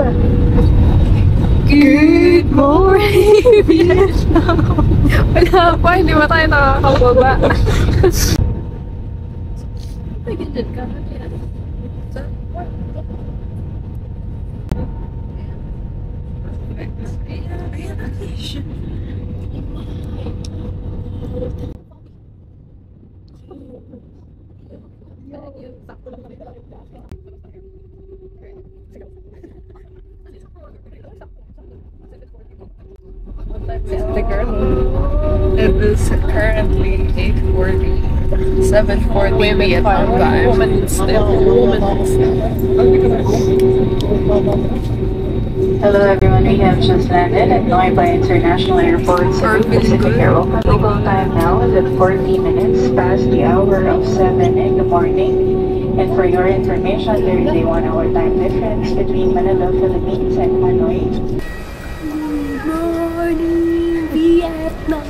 siya. Good morning, Vietnam! Wala pa, hindi ba tayo nakakababa? Ay, ganyan ka na yan. It is currently 8:40, 7:40 Vietnam time. Hello everyone, we have just landed at Noi Bai International Airport, Cebu, Pacific Airways. Local time now is at 40 minutes past the hour of 7 in the morning. And for your information, there is a 1-hour time difference between Manila, Philippines and Hanoi. Good morning, Vietnam!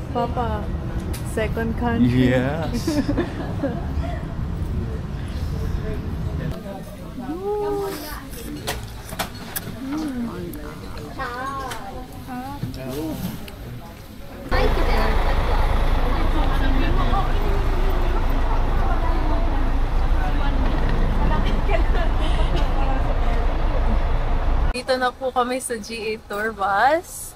Papa, second country. Yes. Dito na po kami sa GA Tour Bus.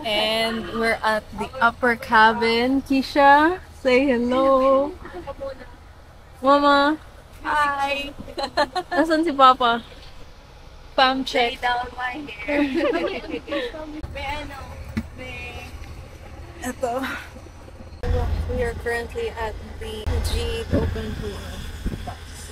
And we're at the upper cabin. Kisha, say hello. Mama. Hi. Nasaan si Papa? Pam check. Down my hair. Ito. We are currently at the GA Open Tour Bus.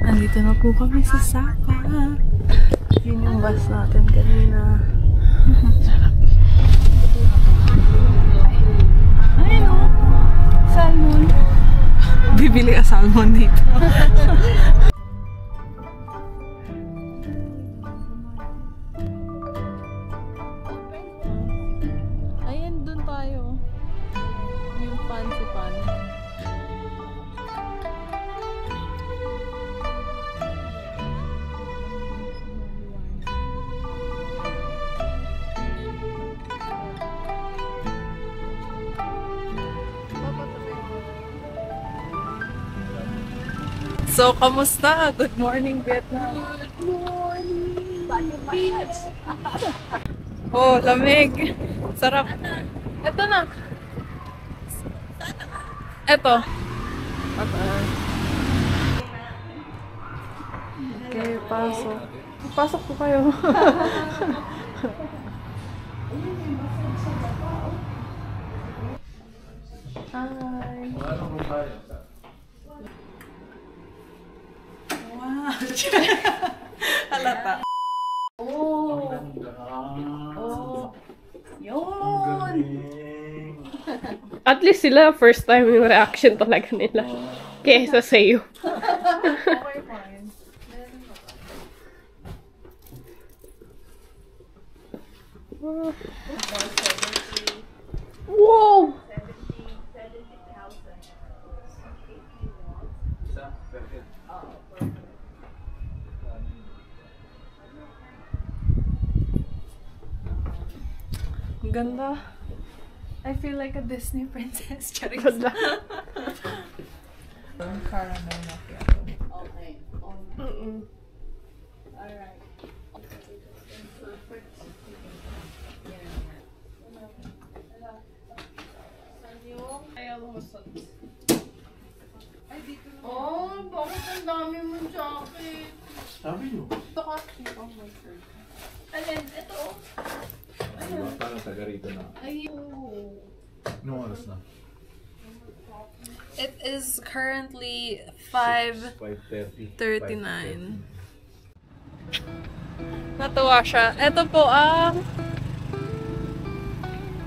Nandito na po kami sa Sapa. Yun yung bus natin kanina. Ayun o. Salmon. Bibili ka salmon dito. Ayan, dun tayo. Yung fancy pan. So, kamusta? Good morning, Vietnam. Good morning. Oh, lamig. Sarap. Ito na. Ito. Okay, pasok. Pasok po kayo. Hi. Halata. Oh! Oh! Yun! At least sila, first time yung reaction talaga nila. Kesa sa'yo. Okay, fine. Wow! Ganda. I feel like a Disney princess. Charis. Ganda. Caramel macchiato. Okay. Alright. Perfect. Oh, bakit ang dami mo jacket? Sabi nyo. Ito kasi. Oh my God. Alin, ito. Diba? Parang taga rito na. Ayun. Anong oras na? It is currently 5:39. 5:30. Natuwa siya. Ito po ang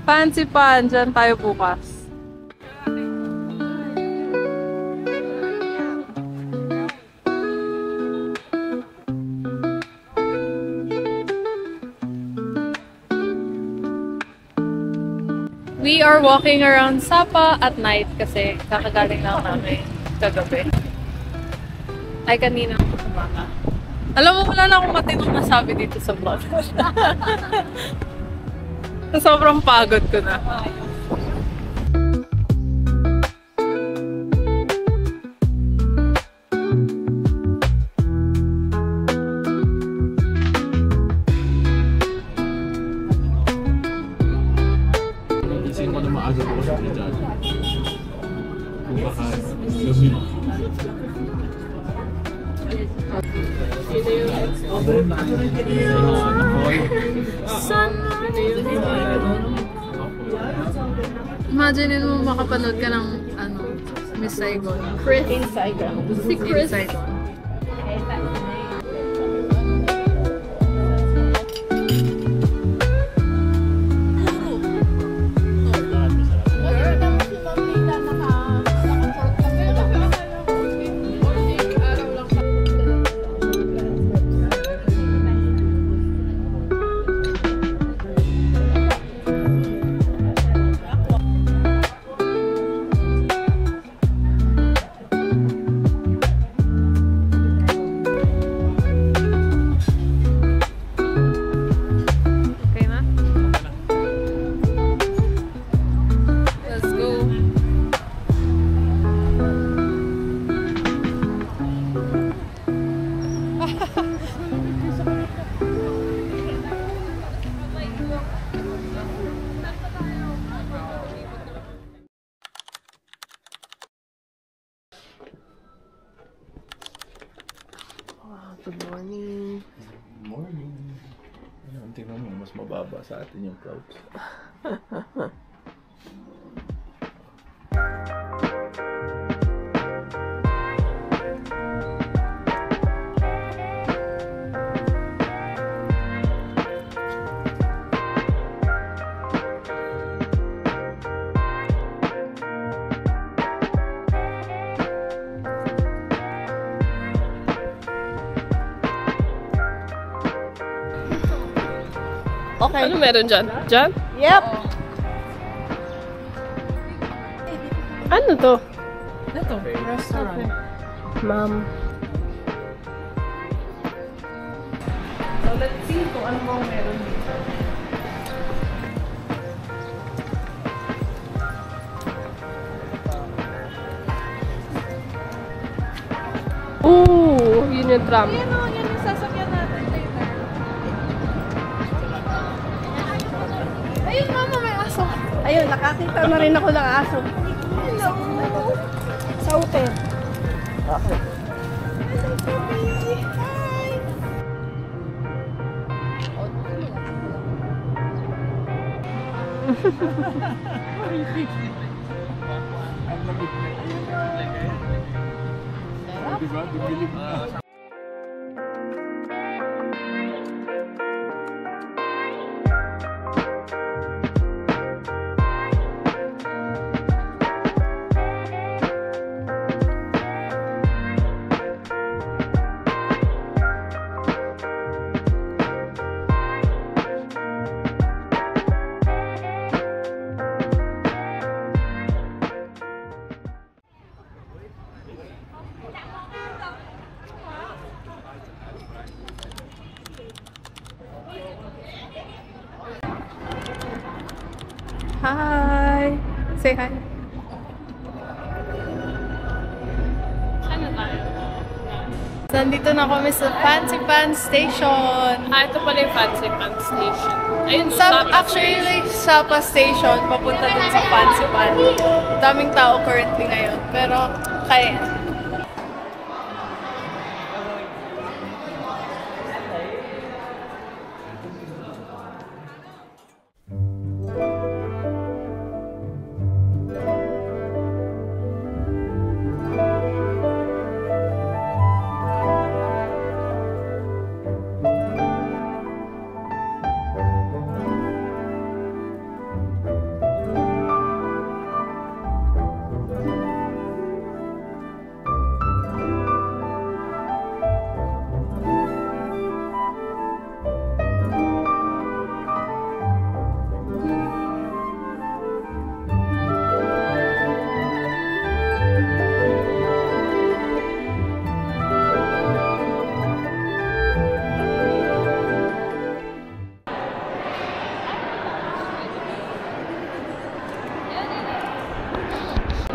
Fancy Pan. Diyan tayo bukas. We are walking around Sapa at night kasi kakagaling lang namin kagabi. Ay, kanina ako kumaka. Alam mo, wala na akong matinong nasabi dito sa vlog. Sobrang pagod ko na. Isip ko na maaga ko sa dyan. Kung baka gabi. Imagine mo makapanood ka ng Miss Saigon. Chris in Saigon. Si Chris. In Saigon. Good morning. Good morning. Ayun, tingnan mo, mas mababa sa atin yung clouds. Okay. Ano meron dyan? Dyan? Yep. Ano to? Ito, restaurant. Ma'am. So let's see kung ano bang meron dito. Ooh, yun yung tram. Yun yung sasakyan natin later. Ayun, mama, may aso. Ayun, nakakita na rin ako ng aso. Hello. Sa hotel. Okay. Hello, puppy. Hi. Diba? Dibilib na. Hi! Say hi. Ano tayo? Nandito na kami sa Fancy Pan Station. Ito pala yung Fancy Pan Station. Ayun, Actually, like, Sapa Station, papunta dun sa Fancy Pan. Daming tao currently ngayon, pero kaya.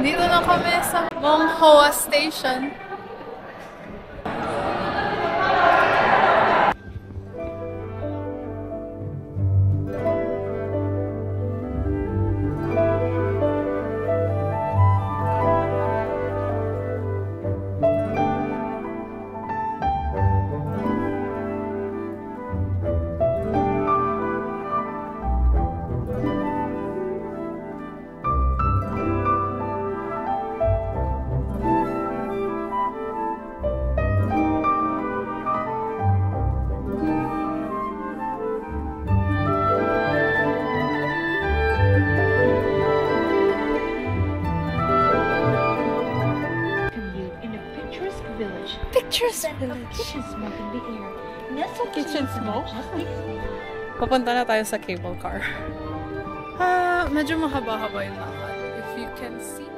Dito na kami sa Monghoa Station. Pictures Village. Kitchen smoke in the air. Nestled Kitchen smoke? majestic Papunta na tayo sa cable car. Medyo mahaba-haba yung lakad. If you can see.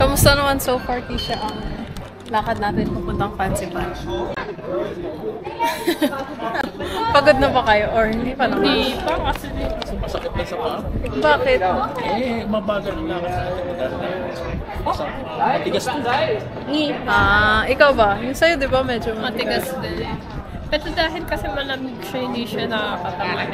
Kamusta naman so far, Tisha, ang lakad natin papuntang Fancy Pan? Pagod na ba kayo? Or hindi pa naman? Hindi pa kasi Masakit na sa paa. Bakit? Mabagal na ako sa matigas na. Ikaw ba? Yung sa'yo, di ba, medyo matigas din. Pero dahil kasi malamig siya, hindi siya nakakatamad.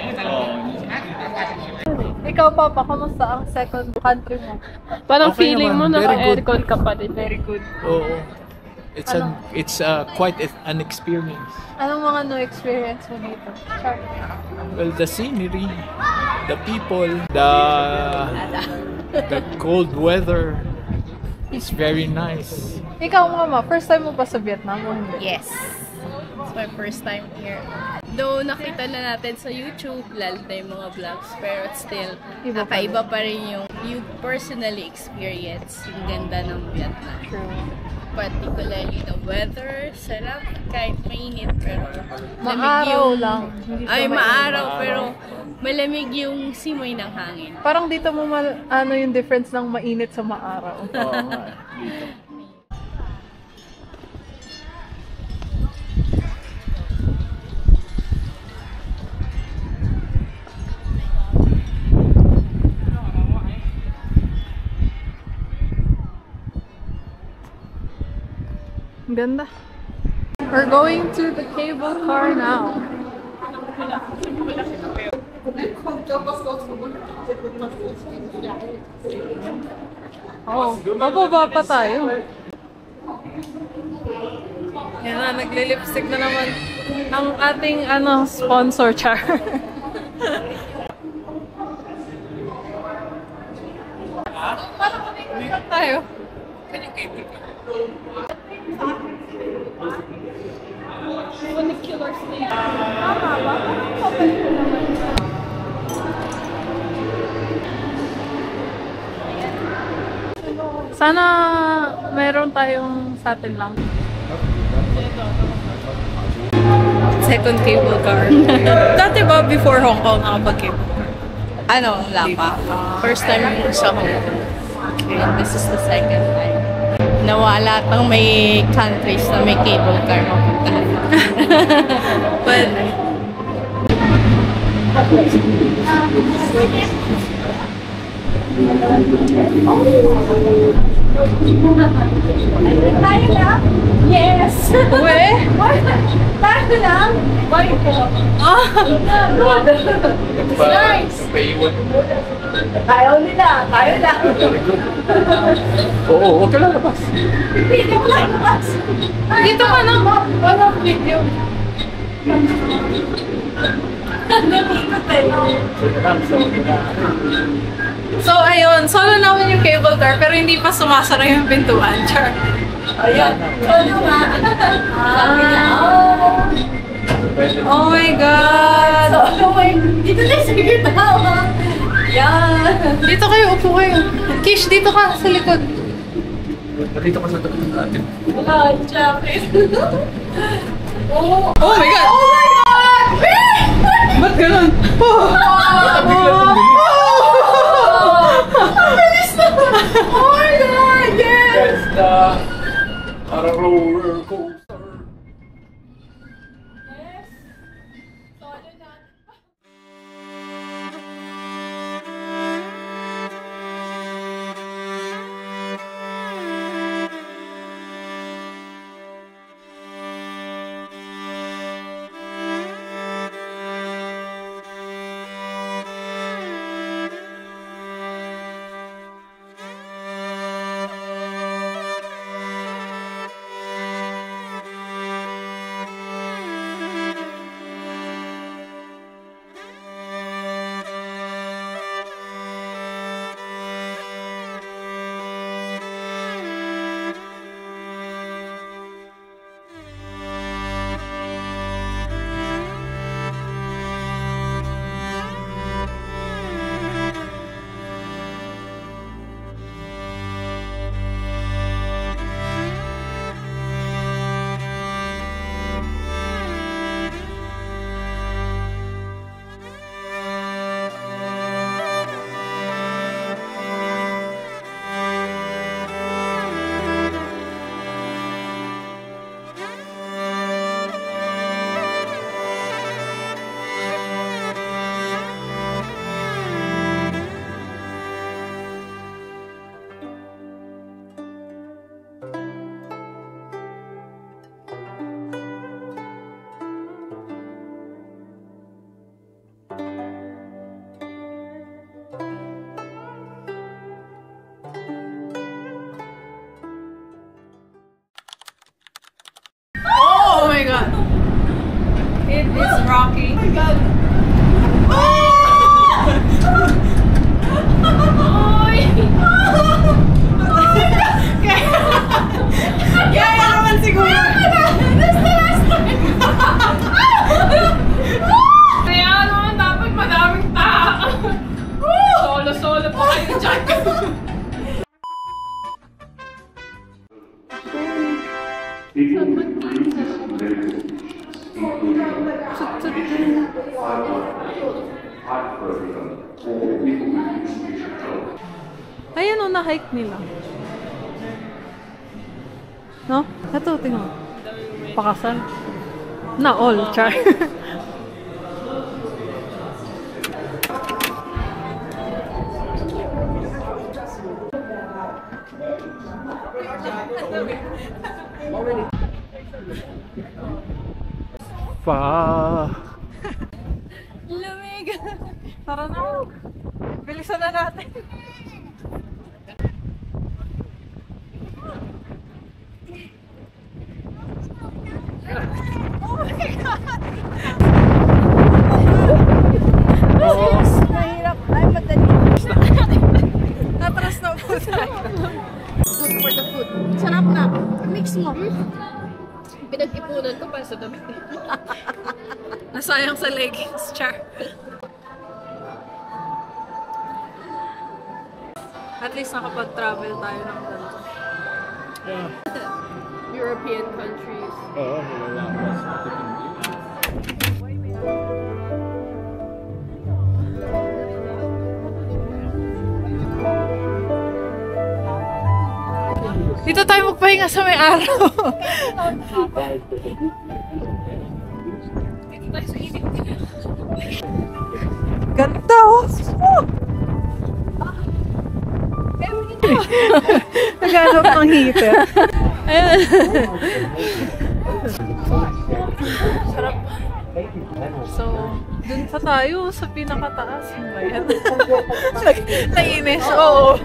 Ikaw, Papa, kamusta ang second country mo? Parang Okay feeling naman, mo very good. naka-aircon ka pa din. Very good. Oo. It's quite an experience. Anong mga no experience mo dito? Char. Well, the scenery, the people, the cold weather. It's very nice. Ikaw, Mama, first time mo ba sa Vietnam o hindi? Yes. It's my first time here. Though nakita na natin sa YouTube, lalo na yung mga vlogs, pero still, Iba pa kakaiba pa rin yung you personally experience yung ganda ng Vietnam. True. Particularly the weather, sarap, kahit mainit, pero Maaraw lang. Hindi siya Ay, mainit. maaraw, pero malamig yung simoy ng hangin. Parang dito mo ano yung difference ng mainit sa maaraw. Oo nga, dito. Ganda. We're going to the cable car now. Oh, bababa pa tayo. Yan na, nagle-lipstick na naman ang ating sponsor, Char. Parang kumikot tayo. Funicular snake. Tama ba? Kapal ko naman. Sana meron tayong sa atin lang. Second cable car. Dati ba before Hong Kong nakapag-cable car? Ano, wala pa. First time yung sa Hong Kong. And this is the second time. Nawala pang may countries na may cable car mapuntahan. But Tayo na? Yes! uwi? Tayo na? Why po? Nice! Tayo nila! Tayo na! Oo, huwag ka lalabas. Hindi mo lalabas! Dito ka na. Walang video. Nandito tayo. So, ayun. Solo namin yung cable car pero hindi pa sumasara yung pintuan. Char. Ayan. Ano nga? Sabi niya, Oh my God! So, dito tayo sa gitna. Yan. Dito kayo, upo kayo. Kish, dito ka sa likod. Dito ka sa tabi natin. Wala, jacket. Oh my God! Oh my God! Ba't ganun? Ang bilis na! Oh my God! Yes! That's the roller coaster. Oh my God! It is rocking. Oh my God! Kaya naman siguro. That's the last time! Kaya naman dapat madaming tao. Solo-solo pa kayo dyan. Ayan o, na-hike nila. No? Ito, tingnan. Pakasal. Na all, char. Lamig. Tara na. Bilisan na natin. Oh my God! Mahirap. Ay, madali. Natras na po tayo. Good for the food. Sarap na. Mix mo. Pinag-ipunan ko para sa damit. Nasayang sa leggings, char. At least nakapag-travel tayo ng ganito. Yeah. European countries. Oo, malalakas. Dito tayo magpahinga sa may araw. Ganda oh! Naghanap ng heater. Ayan. Sarap. So, dun pa tayo sa pinakataas. Ayan. Nainis. Oo.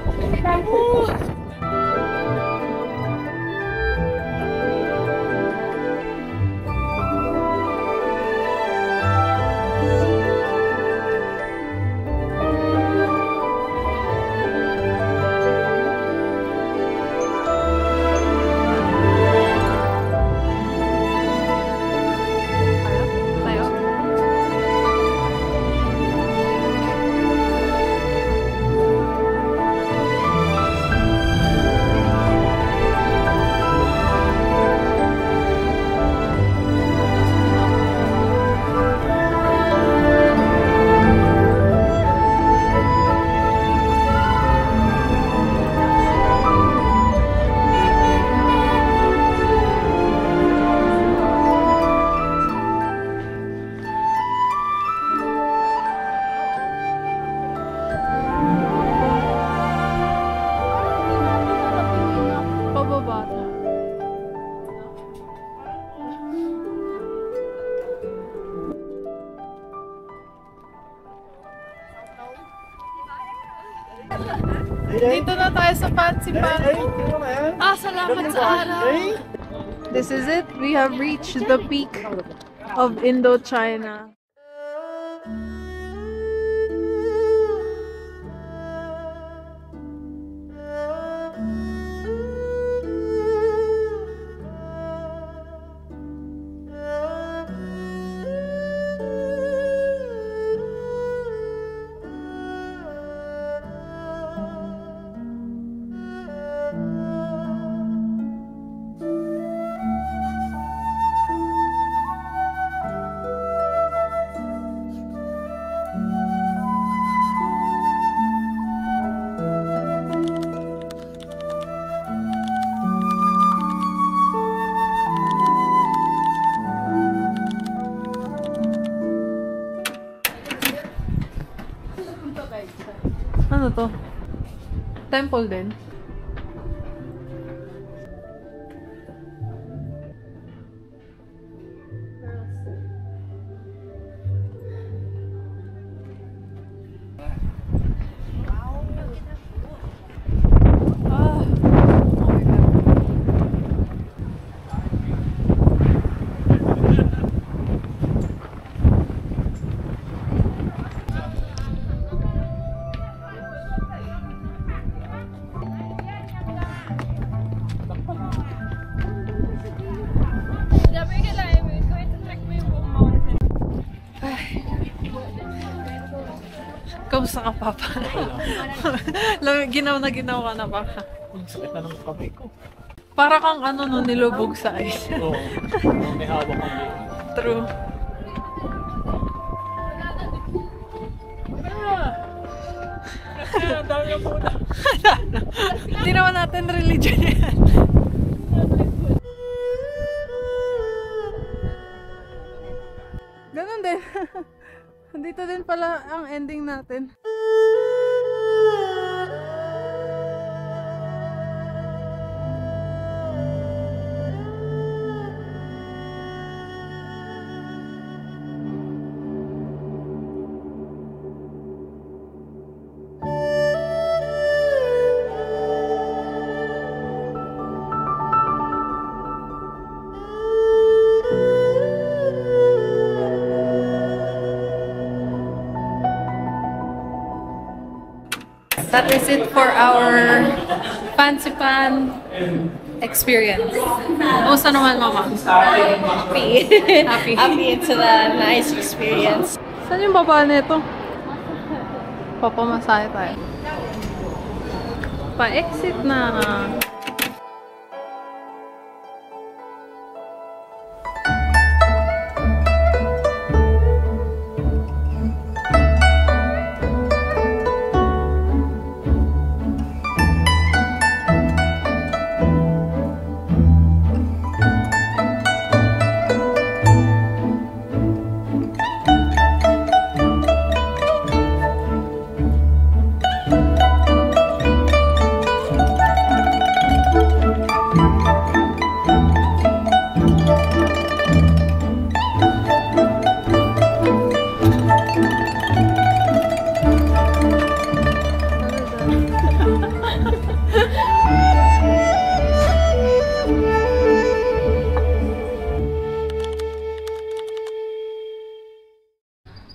Dito na tayo sa Pansipan. Salamat sa araw. This is it. We have reached the peak of Indochina. Ano to? Temple din? Kamusta ka, Papa? Ginaw ka na, Papa. Ang sakit na ng kamay ko. Para kang ano no, nilubog sa ice. Oo. May hawak ang game. True. Ang dami na muna. Hindi naman natin religion yan. Ganun din. Dito din pala ang ending natin. That is it for our Pansipan experience. Kumusta naman, Mama? Happy. Happy. Happy, it's a nice experience. Saan yung baba nito? Papamasahe tayo. Pa-exit na.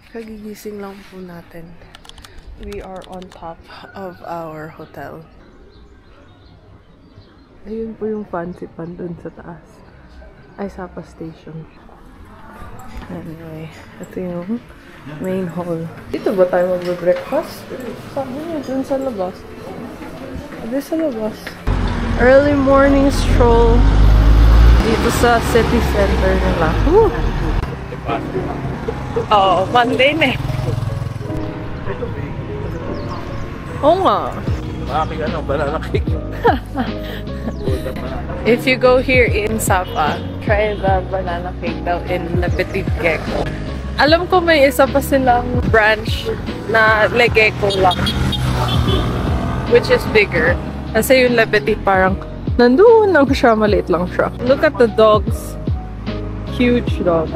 Kagigising lang po natin. We are on top of our hotel. Ayun po yung fancy pan dun sa taas. Ay, Sapa Station. Anyway, ito yung main hall. Dito ba tayo mag-breakfast? Sabi niya, dun sa labas. Dito sa labas. Early morning stroll dito sa city center nila. Woo! Oo, Monday na eh. Oo nga. Aking banana cake. If you go here in Sapa, try the banana cake daw in Le Petit Gecko. Alam ko may isa pa silang branch na Le Gecko lang. Which is bigger. Kasi yung Le Petit parang nandoon lang siya, maliit lang siya. Look at the dogs. Huge dogs.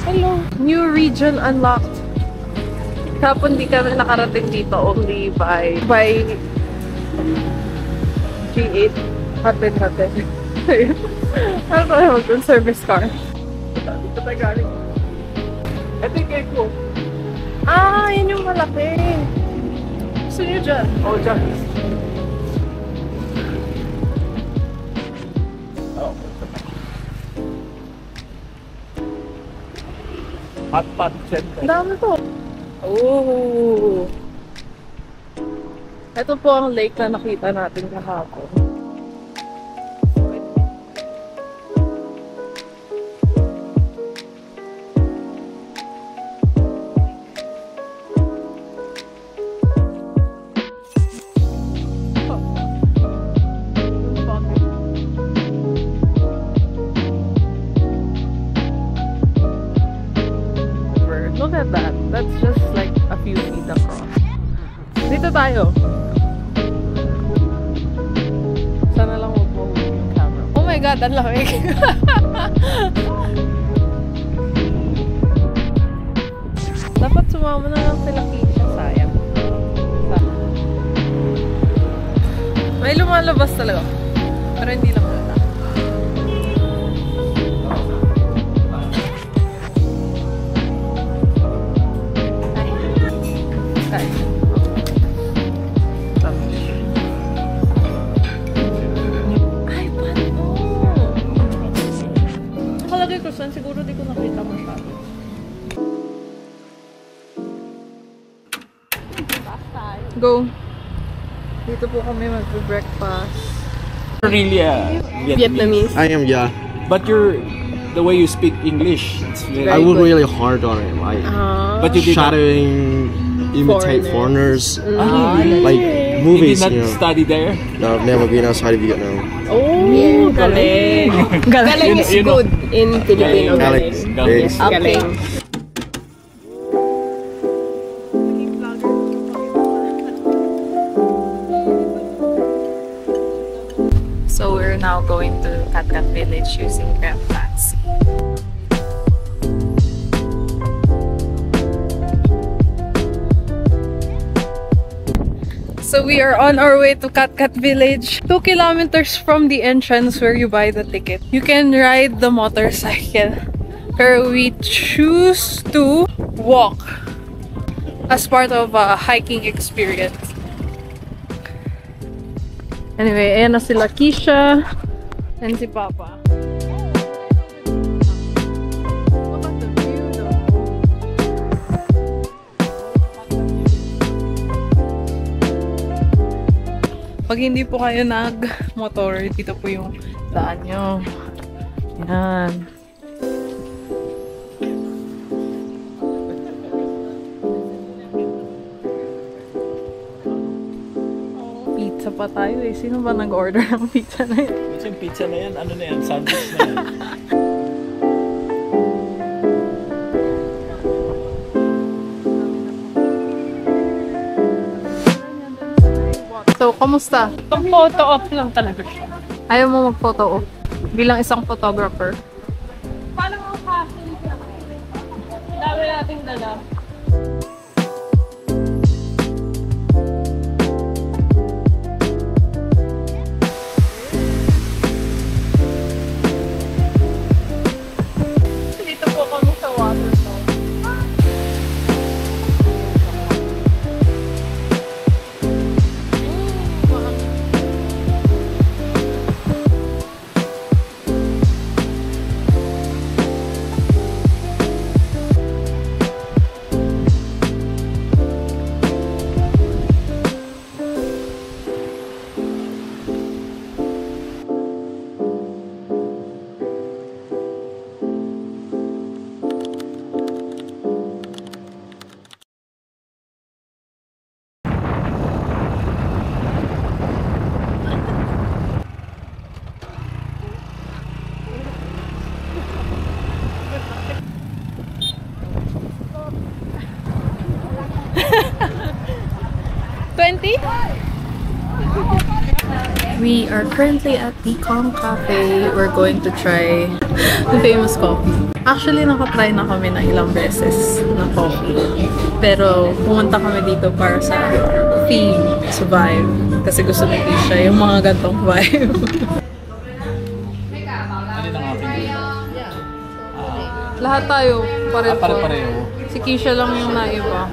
Hello. New region unlocked. Kapon di kami nakarating dito only by G8. Hatin. Ano tayo mag-service car? Dito tayo galing. Ito yung cake ko. Ah, yun yung malaki. Gusto nyo dyan? Oh, dyan. Oh. Hot pot center. Ang dami to. Oh. Ito po ang lake na nakita natin kahapon. Look at that. That's just like a few feet across. Dito tayo. Sana lang huwag mo yung camera. Oh my God, ang lamig. Dapat sumama na lang sila Keisha, sayang. May lumalabas talaga. Pero hindi lang wala. Siguro di ko nakita masyado. Go! Dito po kami mag-breakfast. Really Vietnamese. I am, yeah. But the way you speak English, it's very I work really hard on it, like But you did not, shadowing, imitate foreigners, like you did movies. not You know. study there? No, I've never been outside of Vietnam. Oh, galing. Galing is You know. good in Filipino. Galing. Galing. Galing. So we're now going to Cat Cat Village using Grab Taxi. So we are on our way to Cat Cat Village, 2 kilometers from the entrance where you buy the ticket. You can ride the motorcycle, but we choose to walk as part of a hiking experience. Anyway, ayan na sila Keisha and si Papa. Look at the view though. Pag hindi po kayo nag-motor, dito po yung daan nyo. Yan. Pizza pa tayo eh. Sino ba nag-order ng pizza na yan? Yung pizza na yan, ano na yan, sandwich na yan. So, kamusta? Pang-photo off lang talaga siya. Ayaw mo mag-photo off bilang isang photographer. Paano mo hassle ka? Dami nating dala. Dito po kami sa waterfall. We are currently at the Calm Cafe. We're going to try the famous coffee. Actually, nakatry na kami ng ilang beses na coffee. Pero pumunta kami dito para sa theme, sa vibe. Kasi gusto ni Tisha yung mga gantong vibe. Ano na nga pinili? Lahat tayo, pareho. Pare-pareho. Si Kisha lang yung naiba.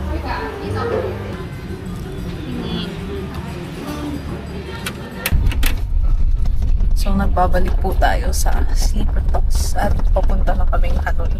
So, nagbabalik po tayo sa Sleeper Talks at papunta na kaming Hanoi.